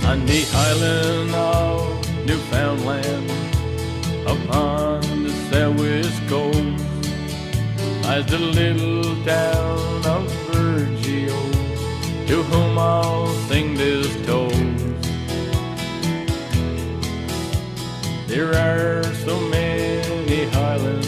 On the island of Newfoundland, upon the southwest coast, lies the little town of Virgil, to whom I'll sing this toast. There are so many highlands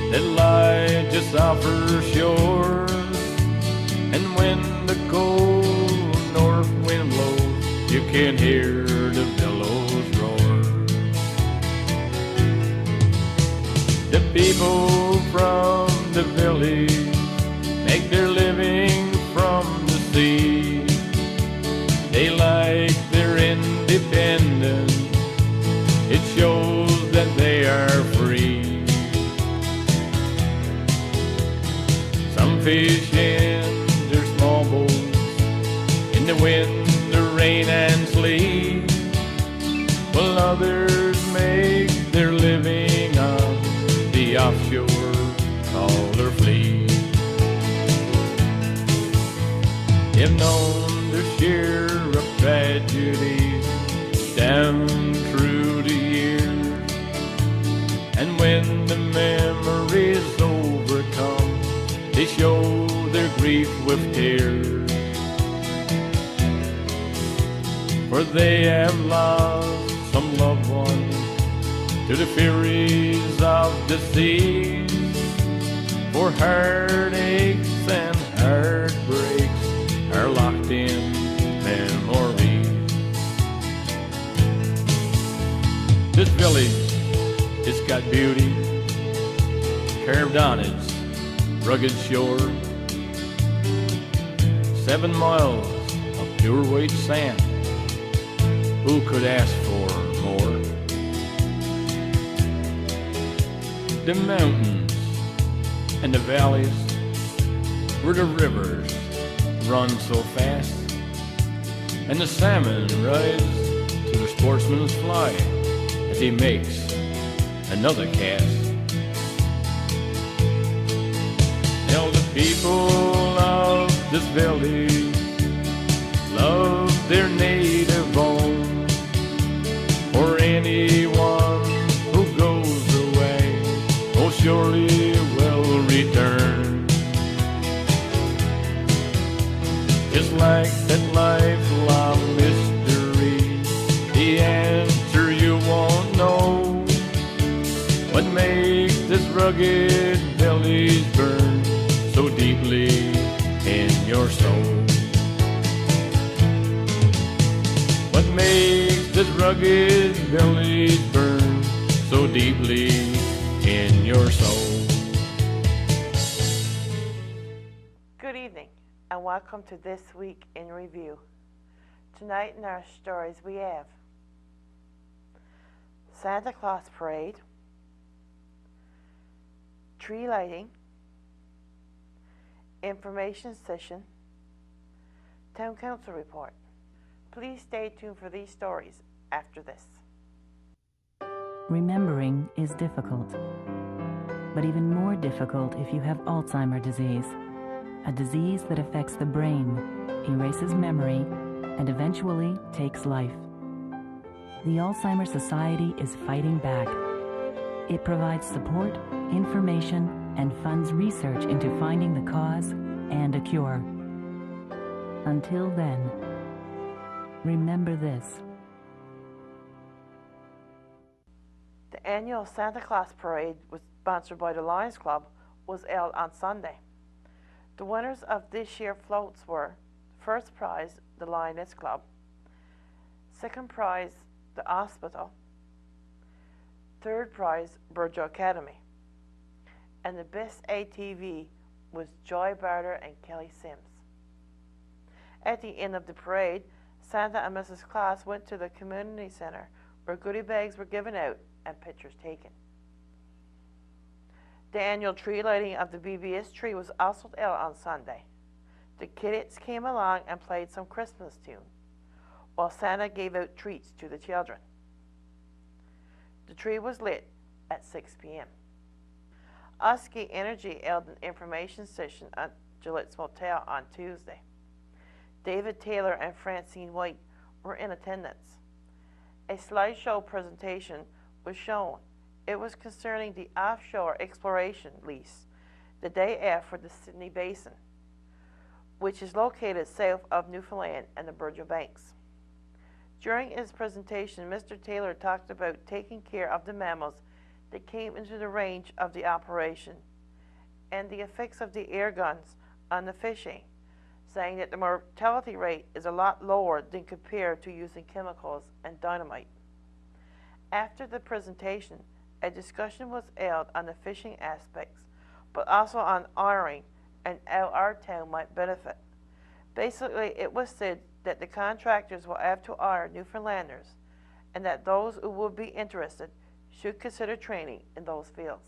that lie just off her shore, and when the cold north wind blows, you can hear the billows roar. The people from the village make their living from the sea. They like their independence, it shows that they are free. Some fish in their small boats in the wind, the rain and sleet, while others make their living on the offshore trawler fleet. They've known their share of tragedies down through the years, and when the memories overcome, they show their grief with tears. For they have lost some loved ones to the furies of the seas, for heartaches and heartbreaks are locked in memories. This village, it's got beauty carved on its rugged shore. 7 miles of pure white sand, who could ask for more? The mountains and the valleys where the rivers run so fast, and the salmon rise to the sportsman's fly as he makes another cast. Tell the people of this village love their native home, for anyone who goes away most surely will return. Just like that lifelong mystery, the answer you won't know. What makes this rugged village burn so deeply in your soul? What makes this rugged village burn so deeply in your soul? Good evening, and welcome to This Week in Review. Tonight in our stories we have Santa Claus Parade, tree lighting, information session, town council report. Please stay tuned for these stories after this. Remembering is difficult, but even more difficult if you have Alzheimer's disease, a disease that affects the brain, erases memory, and eventually takes life. The Alzheimer's Society is fighting back. It provides support, information, and funds research into finding the cause and a cure. Until then, remember this. The annual Santa Claus Parade, was sponsored by the Lions Club, was held on Sunday. The winners of this year's floats were: first prize, the Lioness Club; second prize, the hospital; third prize, Burjo Academy; and the best ATV was Joy Barter and Kelly Sims. At the end of the parade, Santa and Mrs. Claus went to the community center, where goodie bags were given out and pictures taken. The annual tree lighting of the BBS tree was also held on Sunday. The kiddies came along and played some Christmas tunes, while Santa gave out treats to the children. The tree was lit at 6 p.m. Oski Energy held an information session at Gillette's Motel on Tuesday. David Taylor and Francine White were in attendance. A slideshow presentation was shown. It was concerning the offshore exploration lease, the day after the Sydney Basin, which is located south of Newfoundland and the Burgeo Banks. During his presentation, Mr. Taylor talked about taking care of the mammals that came into the range of the operation and the effects of the air guns on the fishing, saying that the mortality rate is a lot lower than compared to using chemicals and dynamite. After the presentation, a discussion was held on the fishing aspects, but also on hiring and how our town might benefit. Basically, it was said that the contractors will have to hire Newfoundlanders and that those who would be interested should consider training in those fields.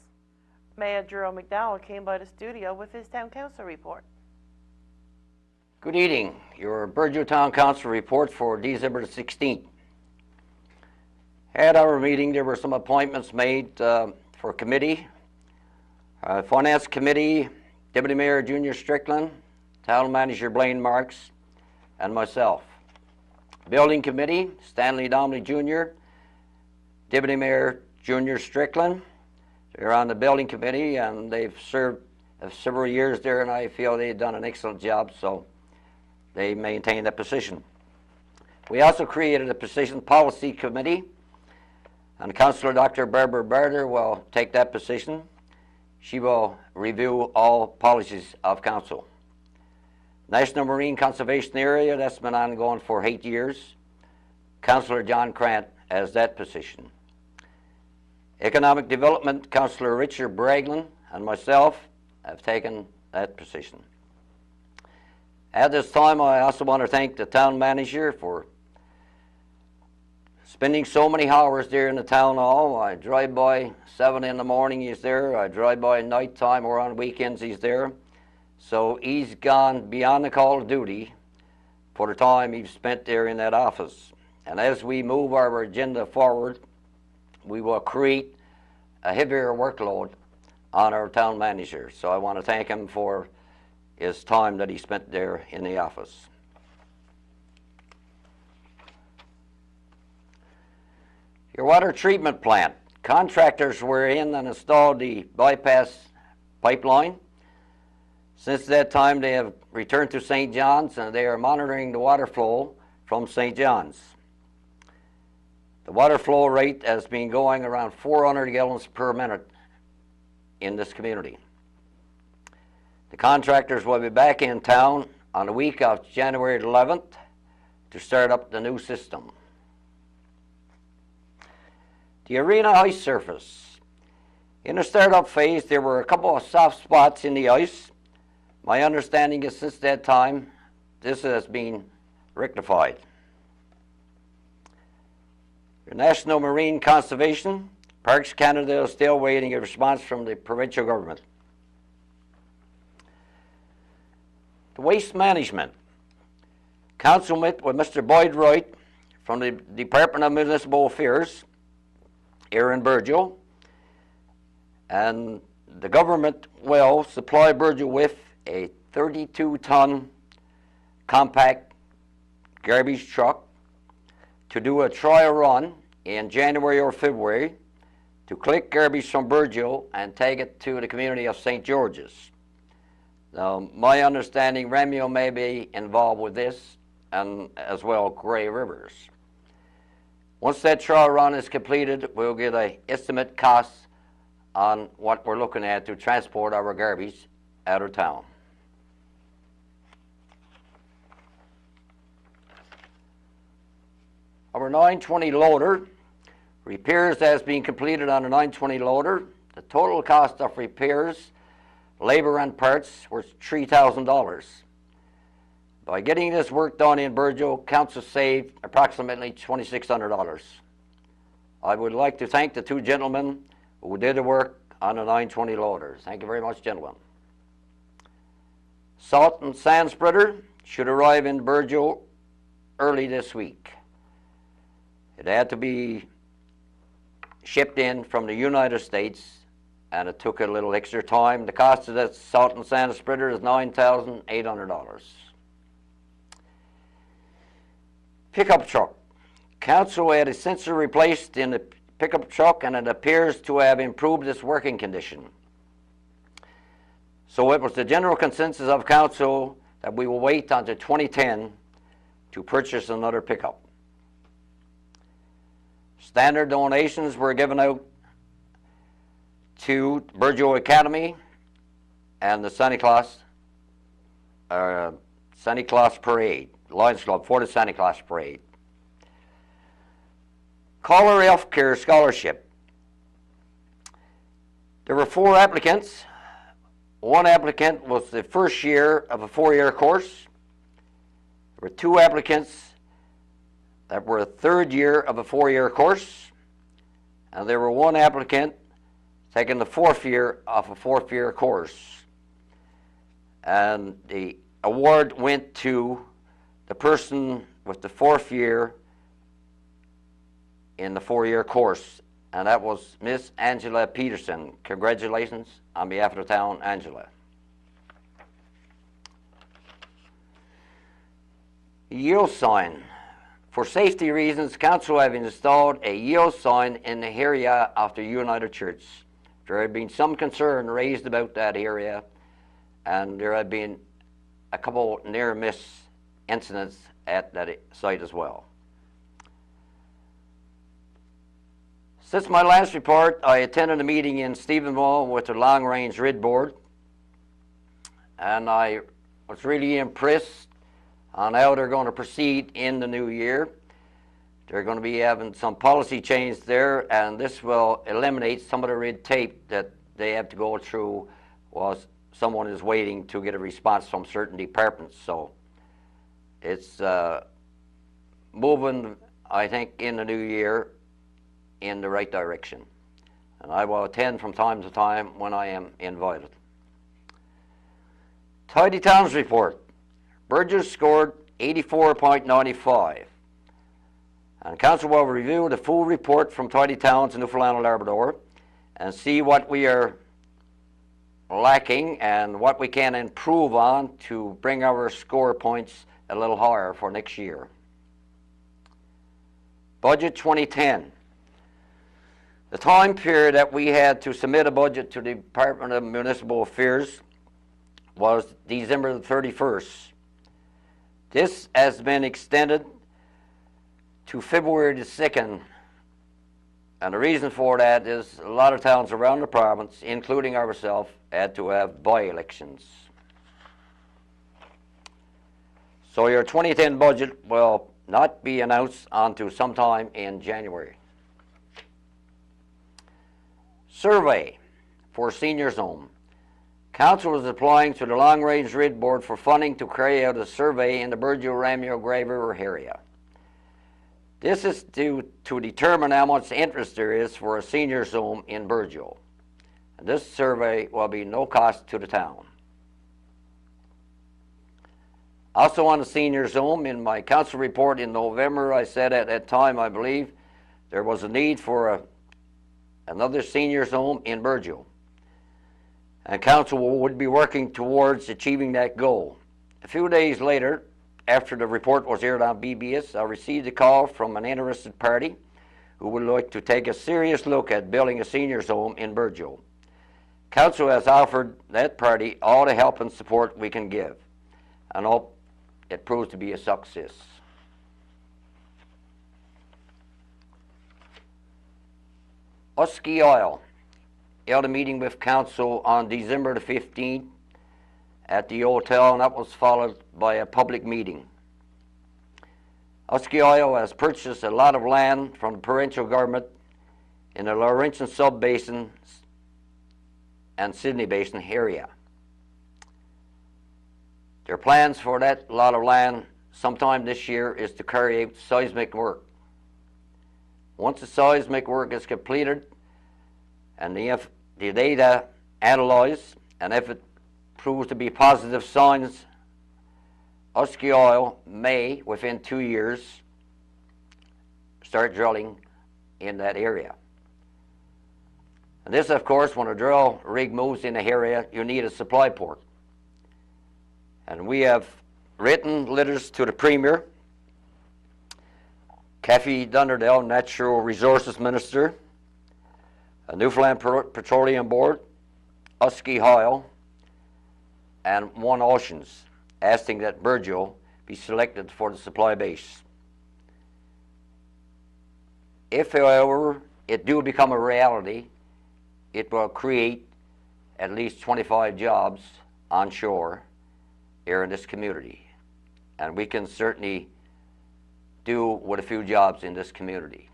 Mayor Gerald McDowell came by the studio with his town council report. Good evening. Your Burgeo Town Council report for December the 16th. At our meeting, there were some appointments made for committee. Finance Committee, Deputy Mayor Junior Strickland, Town Manager Blaine Marks, and myself. Building Committee, Stanley Domley Jr., Deputy Mayor Junior Strickland. They're on the Building Committee and they've served several years there, and I feel they've done an excellent job, so they maintain that position. We also created a position, Policy Committee, and Councillor Dr. Barbara Barter will take that position. She will review all policies of Council. National Marine Conservation Area, that's been ongoing for 8 years. Councillor John Krant has that position. Economic Development, Councillor Richard Braglin and myself have taken that position. At this time, I also want to thank the town manager for spending so many hours there in the town hall. I drive by 7 in the morning, he's there. I drive by at night time or on weekends, he's there. So he's gone beyond the call of duty for the time he's spent there in that office. And as we move our agenda forward, we will create a heavier workload on our town manager. So I want to thank him for his time that he spent there in the office. Your water treatment plant. Contractors were in and installed the bypass pipeline. Since that time, they have returned to St. John's and they are monitoring the water flow from St. John's. The water flow rate has been going around 400 gallons per minute in this community. The contractors will be back in town on the week of January 11th to start up the new system. The arena ice surface. In the startup phase, there were a couple of soft spots in the ice. My understanding is since that time, this has been rectified. Your National Marine Conservation, Parks Canada is still waiting a response from the provincial government. The waste management. Council met with Mr. Boyd Wright from the Department of Municipal Affairs here in Burgeo, and the government will supply Burgeo with a 32-ton compact garbage truck to do a trial run in January or February to collect garbage from Burgeo and take it to the community of St. George's. Now, my understanding, Remio may be involved with this, and as well Grey Rivers. Once that trial run is completed, we'll get an estimate cost on what we're looking at to transport our garbage out of town. Our 920 loader, repairs has been completed on the 920 loader. The total cost of repairs, labor and parts was $3,000. By getting this work done in Burgeo, Council saved approximately $2,600. I would like to thank the two gentlemen who did the work on the 920 loader. Thank you very much, gentlemen. Salt and sand spreader should arrive in Burgeo early this week. It had to be shipped in from the United States, and it took a little extra time. The cost of that salt and sand spreader is $9,800. Pickup truck. Council had a sensor replaced in the pickup truck, and it appears to have improved its working condition. So it was the general consensus of council that we will wait until 2010 to purchase another pickup. Standard donations were given out to Burgeo Academy and the Santa Claus Parade, Lions Club for the Santa Claus Parade. Caller Health Care Scholarship. There were 4 applicants. One applicant was the first year of a 4-year course. There were 2 applicants that were a 3rd year of a 4-year course. And there were 1 applicant taking the 4th year of a 4th-year course. And the award went to the person with the 4th year in the 4-year course, and that was Miss Angela Peterson. Congratulations on behalf of the town, Angela. Yield sign. For safety reasons, council have installed a yield sign in the area of the United Church. There had been some concern raised about that area, and there had been a couple near-miss incidents at that site as well. Since my last report, I attended a meeting in Stephenville with the Long Range Rid Board, and I was really impressed on how they're going to proceed in the new year. They're going to be having some policy change there, and this will eliminate some of the red tape that they have to go through while someone is waiting to get a response from certain departments. So it's moving, I think, in the new year in the right direction. And I will attend from time to time when I am invited. Tidy Towns Report. Burgess scored 84.95. And council will review the full report from Tidy Towns in Newfoundland and Labrador and see what we are lacking and what we can improve on to bring our score points a little higher for next year. Budget 2010. The time period that we had to submit a budget to the Department of Municipal Affairs was December the 31st. This has been extended to February the 2nd, and the reason for that is a lot of towns around the province, including ourselves, had to have by-elections. So your 2010 budget will not be announced until sometime in January. Survey for seniors home. Council is applying to the Long Range Rid Board for funding to carry out a survey in the Burgeo-Ramio-Grey River area. This is to determine how much interest there is for a seniors home in Burgeo. And this survey will be no cost to the town. Also on the seniors home, in my council report in November, I said at that time, I believe, there was a need for another seniors home in Burgeo. And council would be working towards achieving that goal. A few days later, after the report was aired on BBS, I received a call from an interested party who would like to take a serious look at building a seniors home in Burgeo. Council has offered that party all the help and support we can give, and hope it proves to be a success. Husky Oil held a meeting with council on December the 15th at the hotel, and that was followed by a public meeting. Husky Oil has purchased a lot of land from the provincial government in the Laurentian Sub-Basin and Sydney Basin area. Their plans for that lot of land sometime this year is to carry out seismic work. Once the seismic work is completed and the data analyzed, and if it proves to be positive signs, Husky Oil may, within 2 years, start drilling in that area. And this, of course, when a drill rig moves in the area, you need a supply port. And we have written letters to the Premier Kathy Dunderdale, Natural Resources Minister, Newfoundland Petroleum Board, Usky Hoyle, and One Oceans, asking that Burgeo be selected for the supply base. If, however, it do become a reality, it will create at least 25 jobs onshore here in this community. And we can certainly do with a few jobs in this community.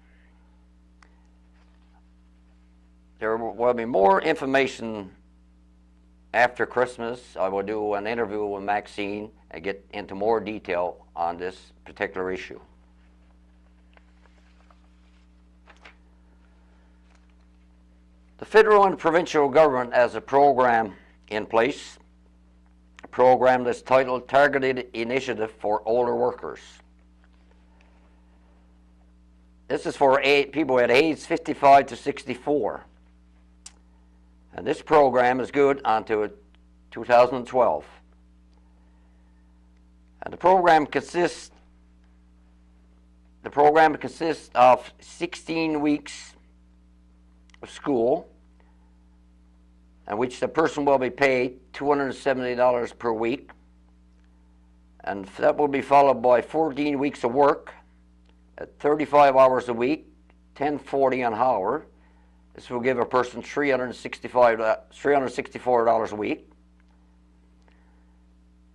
There will be more information after Christmas. I will do an interview with Maxine and get into more detail on this particular issue. The federal and provincial government has a program in place, a program that's titled Targeted Initiative for Older Workers. This is for people at age 55 to 64. And this program is good until 2012. And the program consists of 16 weeks of school, in which the person will be paid $270 per week, and that will be followed by 14 weeks of work at 35 hours a week, $10.40 an hour. This will give a person $364 a week.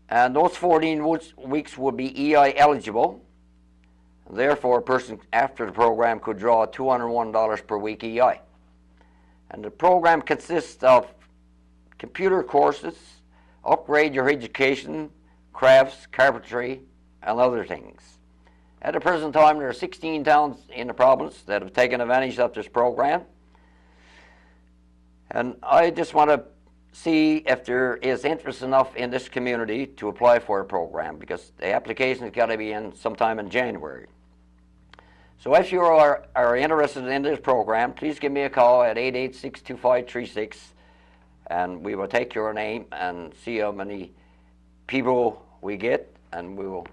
And those 14 weeks will be EI eligible. Therefore, a person after the program could draw $201 per week EI. And the program consists of computer courses, upgrade your education, crafts, carpentry, and other things. At the present time, there are 16 towns in the province that have taken advantage of this program. And I just want to see if there is interest enough in this community to apply for a program, because the application has got to be in sometime in January. So if you are interested in this program, please give me a call at 886-2536, and we will take your name and see how many people we get, and we will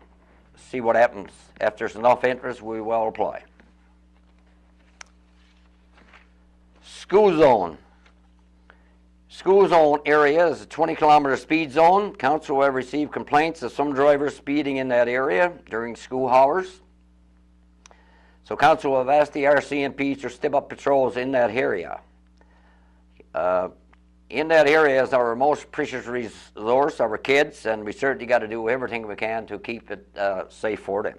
see what happens. If there's enough interest, we will apply. School zone. School zone area is a 20-kilometer speed zone. Council will receive complaints of some drivers speeding in that area during school hours. So council have asked the RCMP to step up patrols in that area. In that area is our most precious resource, our kids, and we certainly got to do everything we can to keep it safe for them.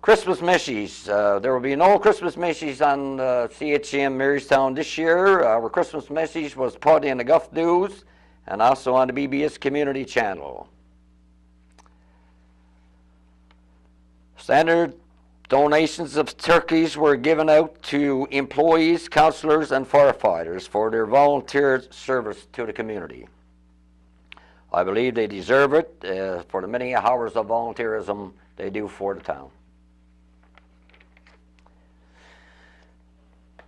Christmas messages. There will be no Christmas messages on CHM Marystown this year. Our Christmas message was put in the Gulf News and also on the BBS Community Channel. Standard donations of turkeys were given out to employees, councillors, and firefighters for their volunteer service to the community. I believe they deserve it for the many hours of volunteerism they do for the town.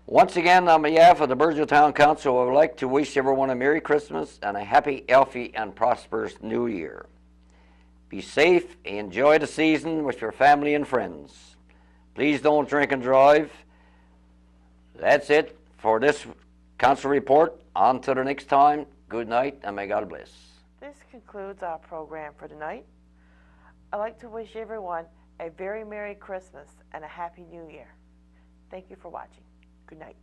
Once again, on behalf of the Burgeo Town Council, I would like to wish everyone a Merry Christmas and a happy, healthy, and prosperous New Year. Be safe, enjoy the season with your family and friends. Please don't drink and drive. That's it for this council report. On to the next time. Good night, and may God bless. This concludes our program for tonight. I'd like to wish everyone a very Merry Christmas and a Happy New Year. Thank you for watching. Good night.